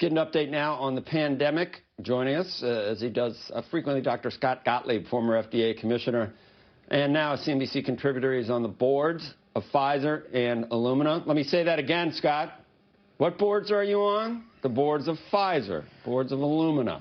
get an update now on the pandemic. Joining us, as he does frequently, Dr. Scott Gottlieb, former FDA Commissioner, and now a CNBC contributor. He's on the boards of Pfizer and Illumina. Let me say that again, Scott. What boards are you on? The boards of Pfizer, boards of Illumina.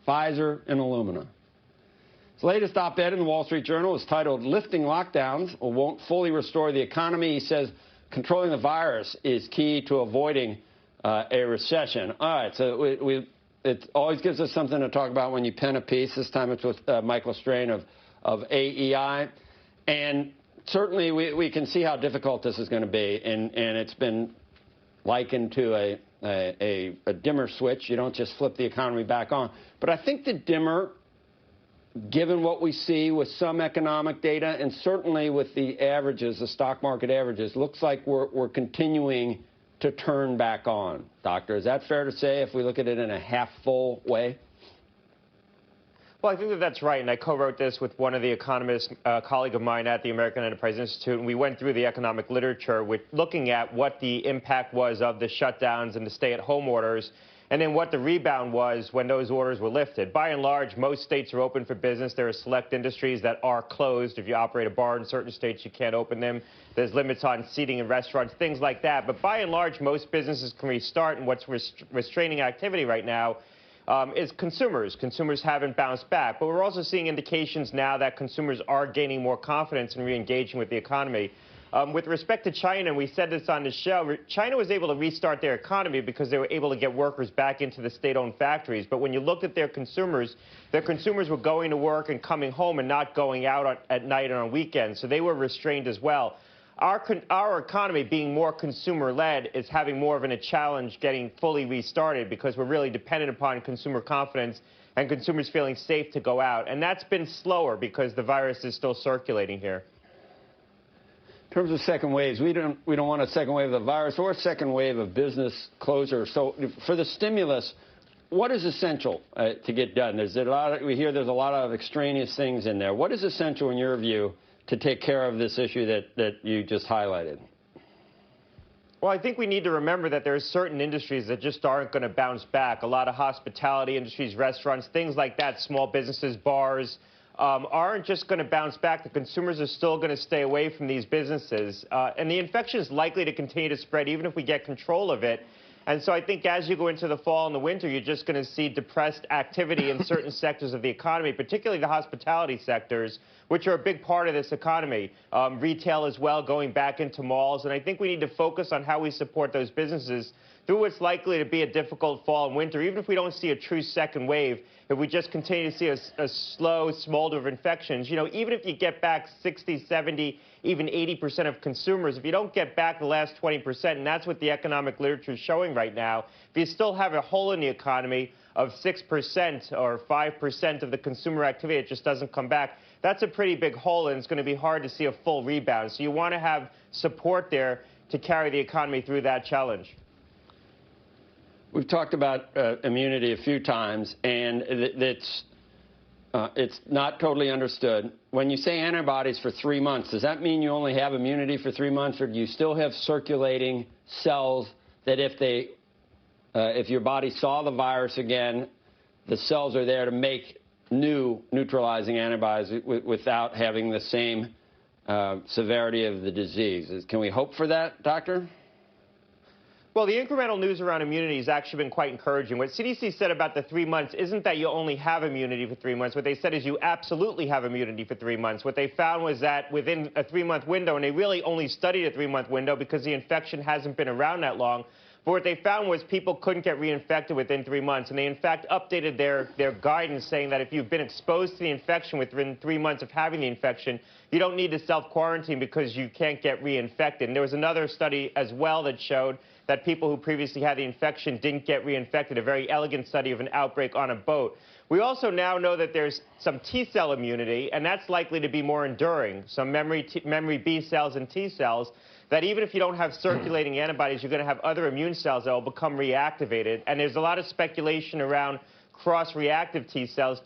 Pfizer and Illumina. His latest op-ed in the Wall Street Journal is titled, "Lifting Lockdowns Won't Fully Restore the Economy." He says controlling the virus is key to avoiding a recession. All right, so it always gives us something to talk about when you pen a piece. This time it's with Michael Strain of AEI. And certainly we can see how difficult this is going to be. And it's been likened to a dimmer switch. You don't just flip the economy back on. But I think the dimmer, given what we see with some economic data and certainly with the averages, the stock market averages, looks like we're continuing to turn back on. Doctor, is that fair to say if we look at it in a half-full way? Well, I think that that's right, and I co-wrote this with one of the economists, a colleague of mine at the American Enterprise Institute, and we went through the economic literature with looking at what the impact was of the shutdowns and the stay-at-home orders, and then what the rebound was when those orders were lifted. By and large, most states are open for business. There are select industries that are closed. If you operate a bar in certain states, you can't open them. There's limits on seating in restaurants, things like that. But by and large, most businesses can restart, and what's restraining activity right now is consumers. Consumers haven't bounced back. But we're also seeing indications now that consumers are gaining more confidence in re-engaging with the economy. With respect to China, and we said this on the show, China was able to restart their economy because they were able to get workers back into the state-owned factories. But when you looked at their consumers were going to work and coming home and not going out at night and on weekends. So they were restrained as well. Our economy, being more consumer-led, is having more of a challenge getting fully restarted because we're really dependent upon consumer confidence and consumers feeling safe to go out. And that's been slower because the virus is still circulating here. In terms of second waves, we don't want a second wave of the virus or a second wave of business closure. So for the stimulus, what is essential to get done? We hear there's a lot of extraneous things in there. What is essential in your view to take care of this issue that you just highlighted? Well, I think we need to remember that there are certain industries that just aren't going to bounce back. A lot of hospitality industries, restaurants, things like that, small businesses, bars, aren't just going to bounce back. The consumers are still going to stay away from these businesses. And the infection is likely to continue to spread even if we get control of it. And so I think as you go into the fall and the winter, you're just going to see depressed activity in certain sectors of the economy, particularly the hospitality sectors, which are a big part of this economy. Retail as well, going back into malls. And I think we need to focus on how we support those businesses through what's likely to be a difficult fall and winter, even if we don't see a true second wave. If we just continue to see a slow smolder of infections, you know, even if you get back 60, 70, even 80% of consumers, if you don't get back the last 20%, and that's what the economic literature is showing right now, if you still have a hole in the economy of 6% or 5% of the consumer activity, it just doesn't come back, that's a pretty big hole, and it's going to be hard to see a full rebound. So you want to have support there to carry the economy through that challenge. We've talked about immunity a few times, and it's not totally understood. When you say antibodies for 3 months, does that mean you only have immunity for 3 months, or do you still have circulating cells that if your body saw the virus again, the cells are there to make new neutralizing antibodies without having the same severity of the disease? Can we hope for that, Doctor? Well, the incremental news around immunity has actually been quite encouraging. What CDC said about the 3 months isn't that you only have immunity for 3 months. What they said is you absolutely have immunity for 3 months. What they found was that within a 3-month window, and they really only studied a 3-month window because the infection hasn't been around that long, but what they found was people couldn't get reinfected within 3 months. And they, in fact, updated their guidance saying that if you've been exposed to the infection within 3 months of having the infection, you don't need to self-quarantine because you can't get reinfected. And there was another study as well that showed that people who previously had the infection didn't get reinfected, a very elegant study of an outbreak on a boat. We also now know that there's some T-cell immunity, and that's likely to be more enduring, some memory B cells and T cells, that even if you don't have circulating antibodies, you're going to have other immune cells that will become reactivated. And there's a lot of speculation around cross-reactive T cells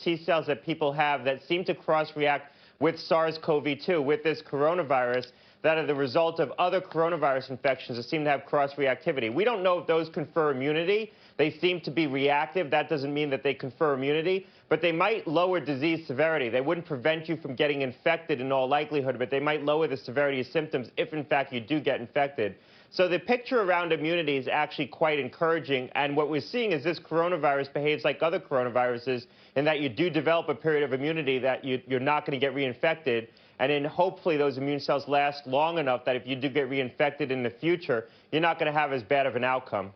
that people have that seem to cross-react with SARS-CoV-2, with this coronavirus, that are the result of other coronavirus infections that seem to have cross-reactivity. We don't know if those confer immunity. They seem to be reactive. That doesn't mean that they confer immunity, but they might lower disease severity. They wouldn't prevent you from getting infected in all likelihood, but they might lower the severity of symptoms if, in fact, you do get infected. So the picture around immunity is actually quite encouraging, and what we're seeing is this coronavirus behaves like other coronaviruses in that you do develop a period of immunity that you're not going to get reinfected, and then hopefully those immune cells last long enough that if you do get reinfected in the future, you're not going to have as bad of an outcome.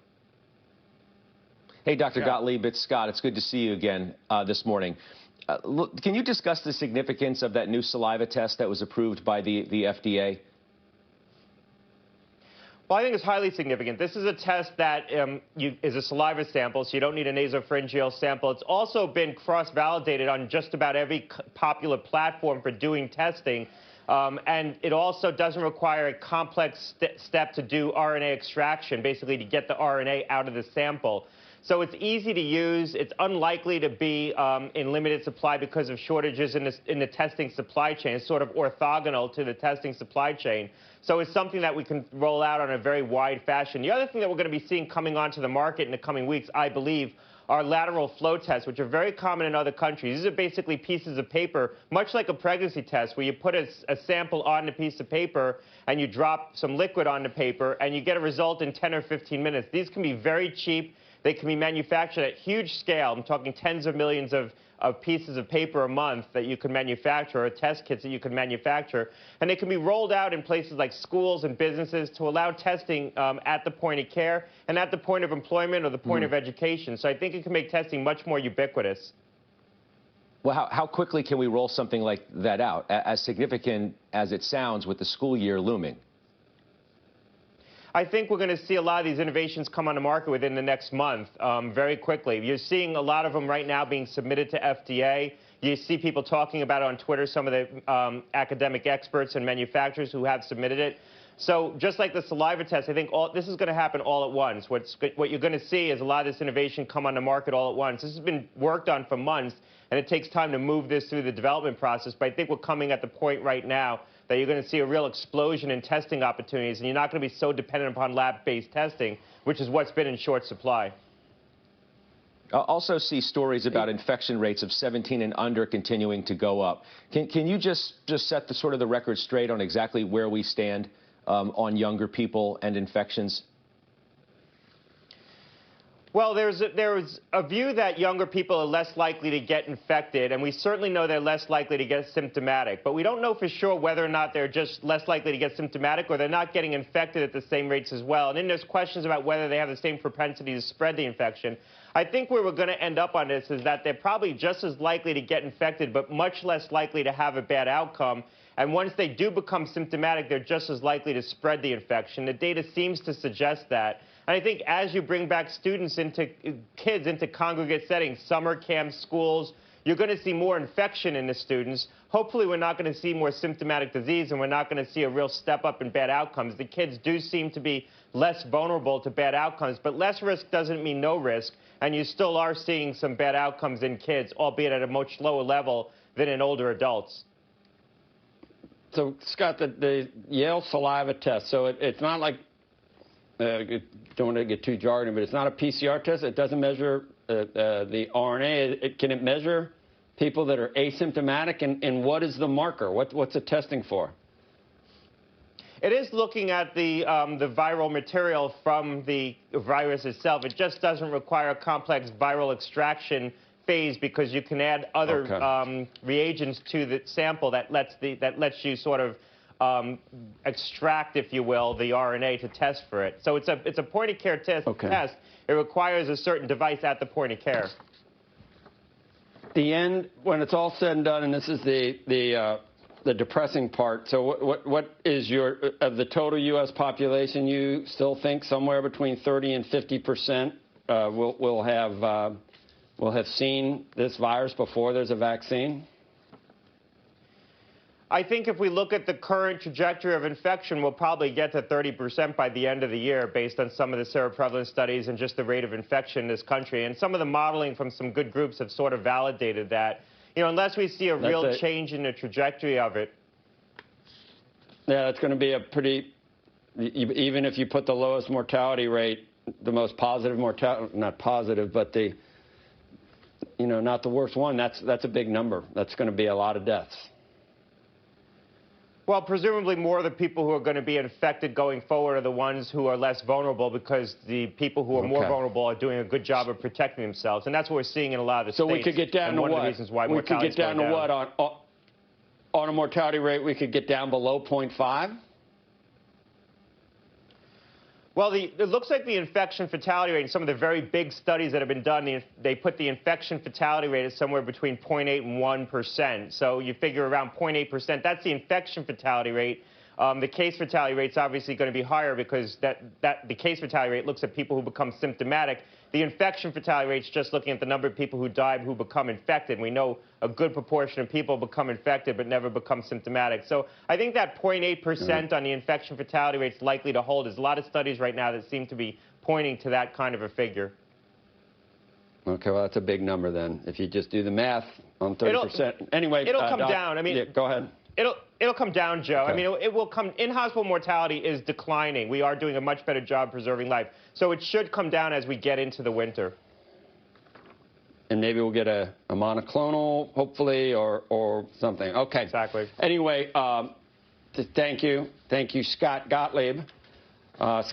Hey, Dr. Gottlieb, it's Scott. It's good to see you again this morning. Can you discuss the significance of that new saliva test that was approved by the FDA? Well, I think it's highly significant. This is a test that is a saliva sample, so you don't need a nasopharyngeal sample. It's also been cross-validated on just about every popular platform for doing testing. And it also doesn't require a complex step to do RNA extraction, basically to get the RNA out of the sample. So it's easy to use. It's unlikely to be in limited supply because of shortages in the testing supply chain. It's sort of orthogonal to the testing supply chain. So it's something that we can roll out on a very wide fashion. The other thing that we're going to be seeing coming onto the market in the coming weeks, I believe, are lateral flow tests, which are very common in other countries. These are basically pieces of paper, much like a pregnancy test, where you put a sample on the piece of paper and you drop some liquid on the paper and you get a result in 10 or 15 minutes. These can be very cheap. They can be manufactured at huge scale. I'm talking tens of millions of pieces of paper a month that you can manufacture, or test kits that you can manufacture. And they can be rolled out in places like schools and businesses to allow testing at the point of care and at the point of employment or the point of education. So I think it can make testing much more ubiquitous. Well, how quickly can we roll something like that out, as significant as it sounds with the school year looming? I think we're going to see a lot of these innovations come on the market within the next month, very quickly. You're seeing a lot of them right now being submitted to FDA. You see people talking about it on Twitter, some of the academic experts and manufacturers who have submitted it. So just like the saliva test, I think this is going to happen all at once. What you're going to see is a lot of this innovation come on the market all at once. This has been worked on for months, and it takes time to move this through the development process. But I think we're coming at the point right now that you're going to see a real explosion in testing opportunities, and you're not going to be so dependent upon lab-based testing, which is what's been in short supply. I also see stories about infection rates of 17 and under continuing to go up. Can you just set the sort of the record straight on exactly where we stand on younger people and infections? Well, there's a view that younger people are less likely to get infected, and we certainly know they're less likely to get symptomatic. But we don't know for sure whether or not they're just less likely to get symptomatic or they're not getting infected at the same rates as well. And then there's questions about whether they have the same propensity to spread the infection. I think where we're going to end up on this is that they're probably just as likely to get infected, but much less likely to have a bad outcome. And once they do become symptomatic, they're just as likely to spread the infection. The data seems to suggest that. And I think as you bring back kids into congregate settings, summer camps, schools, you're going to see more infection in the students. Hopefully, we're not going to see more symptomatic disease, and we're not going to see a real step up in bad outcomes. The kids do seem to be less vulnerable to bad outcomes, but less risk doesn't mean no risk, and you still are seeing some bad outcomes in kids, albeit at a much lower level than in older adults. So, Scott, the Yale saliva test, so it's not like, don't want to get too jargon, but it's not a PCR test. It doesn't measure the RNA. Can it measure people that are asymptomatic? And what is the marker? What's it testing for? It is looking at the viral material from the virus itself. It just doesn't require a complex viral extraction phase because you can add other reagents to the sample that lets you sort of extract, if you will, the RNA to test for it. So it's a point-of-care test. It requires a certain device at the point of care. The end, when it's all said and done, and this is the depressing part. So what is of the total U.S. population? You still think somewhere between 30 and 50% will have seen this virus before there's a vaccine? I think if we look at the current trajectory of infection, we'll probably get to 30% by the end of the year based on some of the seroprevalence studies and just the rate of infection in this country. And some of the modeling from some good groups have sort of validated that. You know, unless we see a real change in the trajectory of it. Yeah, it's going to be a pretty, even if you put the lowest mortality rate, the most positive mortality, not positive, but the, not the worst one, that's a big number. That's going to be a lot of deaths. Well, presumably more of the people who are going to be infected going forward are the ones who are less vulnerable, because the people who are more vulnerable are doing a good job of protecting themselves. And that's what we're seeing in a lot of the states. So we could get down to what? One of the reasons why we could get down to what on a mortality rate? We could get down below 0.5? Well, it looks like the infection fatality rate in some of the very big studies that have been done, they put the infection fatality rate at somewhere between 0.8 and 1%. So you figure around 0.8%. That's the infection fatality rate. The case fatality rate is obviously going to be higher, because the case fatality rate looks at people who become symptomatic. The infection fatality rate is just looking at the number of people who died who become infected. We know a good proportion of people become infected but never become symptomatic. So I think that 0.8% on the infection fatality rate is likely to hold. There's a lot of studies right now that seem to be pointing to that kind of a figure. Okay, well, that's a big number then, if you just do the math on 30%. Anyway, it'll come down. I mean, yeah, go ahead. It'll come down, Joe. Okay. I mean, it will come. In-hospital mortality is declining. We are doing a much better job preserving life. So it should come down as we get into the winter. And maybe we'll get a monoclonal, hopefully, or something. Okay. Exactly. Anyway, thank you. Thank you, Scott Gottlieb.